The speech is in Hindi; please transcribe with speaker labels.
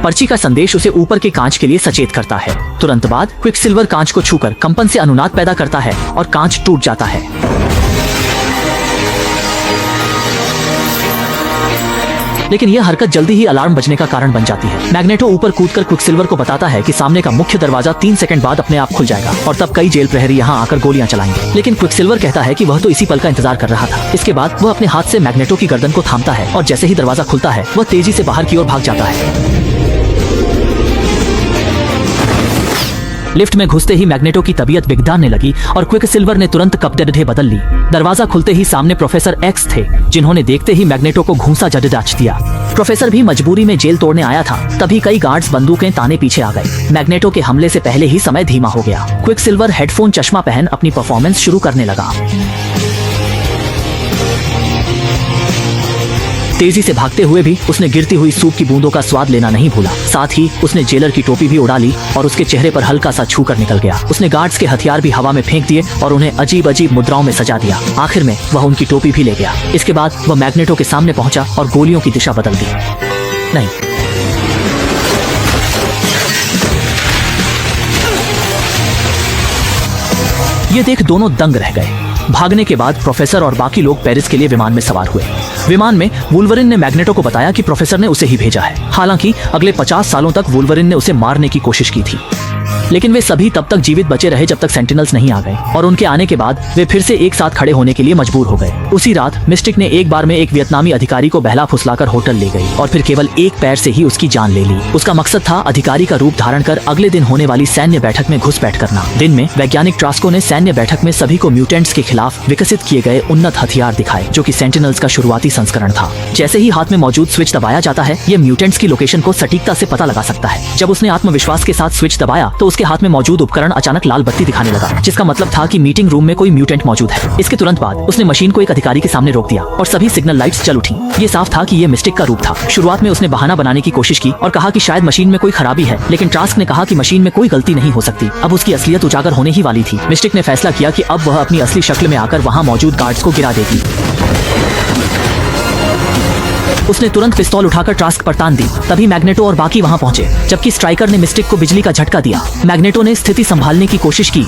Speaker 1: पर्ची का संदेश उसे ऊपर के कांच के लिए सचेत करता है। तुरंत बाद क्विकसिल्वर कांच को छूकर कंपन से अनुनाद पैदा करता है और कांच टूट जाता है। लेकिन यह हरकत जल्दी ही अलार्म बजने का कारण बन जाती है। मैग्नेटो ऊपर कूदकर क्विकसिल्वर को बताता है कि सामने का मुख्य दरवाजा 3 सेकंड बाद अपने आप खुल जाएगा और तब कई जेल प्रहरी यहाँ आकर गोलियां चलाएंगे। लेकिन क्विकसिल्वर कहता है कि वह तो इसी पल का इंतजार कर रहा था। इसके बाद वह अपने हाथ से मैग्नेटो की गर्दन को थामता है और जैसे ही दरवाजा खुलता है वह तेजी से बाहर की ओर भाग जाता है। लिफ्ट में घुसते ही मैग्नेटो की तबीयत बिगड़ने लगी और क्विकसिल्वर ने तुरंत कपड़े बदल ली। दरवाजा खुलते ही सामने प्रोफेसर एक्स थे, जिन्होंने देखते ही मैग्नेटो को घूंसा जड़जाच दिया। प्रोफेसर भी मजबूरी में जेल तोड़ने आया था। तभी कई गार्ड्स बंदूकें ताने पीछे आ गए। मैग्नेटो के हमले से पहले ही समय धीमा हो गया। क्विकसिल्वर हेडफोन चश्मा पहन अपनी परफॉर्मेंस शुरू करने लगा। तेजी से भागते हुए भी उसने गिरती हुई सूप की बूंदों का स्वाद लेना नहीं भूला। साथ ही उसने जेलर की टोपी भी उड़ा ली और उसके चेहरे पर हल्का सा छू कर निकल गया। उसने गार्ड्स के हथियार भी हवा में फेंक दिए और उन्हें अजीब अजीब मुद्राओं में सजा दिया। आखिर में वह उनकी टोपी भी ले गया। इसके बाद वह मैग्नेटो के सामने पहुंचा और गोलियों की दिशा बदल दी। नहीं, ये देख दोनों दंग रह गए। भागने के बाद प्रोफेसर और बाकी लोग पेरिस के लिए विमान में सवार हुए। विमान में वुल्वरिन ने मैग्नेटो को बताया कि प्रोफेसर ने उसे ही भेजा है। हालांकि अगले 50 सालों तक वुल्वरिन ने उसे मारने की कोशिश की थी, लेकिन वे सभी तब तक जीवित बचे रहे जब तक सेंटिनल्स नहीं आ गए और उनके आने के बाद वे फिर से एक साथ खड़े होने के लिए मजबूर हो गए। उसी रात मिस्टिक ने एक बार में एक वियतनामी अधिकारी को बहला फुसलाकर होटल ले गई और फिर केवल एक पैर से ही उसकी जान ले ली। उसका मकसद था अधिकारी का रूप धारण कर अगले दिन होने वाली सैन्य बैठक में घुसपैठ करना। दिन में वैज्ञानिक ट्रास्को ने सैन्य बैठक में सभी को म्यूटेंट्स के खिलाफ विकसित किए गए उन्नत हथियार दिखाए, जो कि सेंटिनल्स का शुरुआती संस्करण था। जैसे ही हाथ में मौजूद स्विच दबाया जाता है, ये म्यूटेंट्स की लोकेशन को सटीकता से पता लगा सकता है। जब उसने आत्मविश्वास के साथ स्विच दबाया तो उसके हाथ में मौजूद उपकरण अचानक लाल बत्ती दिखाने लगा, जिसका मतलब था कि मीटिंग रूम में कोई म्यूटेंट मौजूद है। इसके तुरंत बाद उसने मशीन को एक अधिकारी के सामने रोक दिया और सभी सिग्नल लाइट्स जल उठी। ये साफ था कि ये मिस्टिक का रूप था। शुरुआत में उसने बहाना बनाने की कोशिश की और कहा कि शायद मशीन में कोई खराबी है, लेकिन ट्रास्क ने कहा कि मशीन में कोई गलती नहीं हो सकती। अब उसकी असलियत उजागर होने ही वाली थी। मिस्टिक ने फैसला किया कि अब वह अपनी असली शक्ल में आकर वहां मौजूद गार्ड्स को गिरा देगी। उसने तुरंत पिस्तौल उठाकर ट्रास्क पर तान दी। तभी मैग्नेटो और बाकी वहां पहुंचे, जबकि स्ट्राइकर ने मिस्टिक को बिजली का झटका दिया। मैग्नेटो ने स्थिति संभालने की कोशिश की,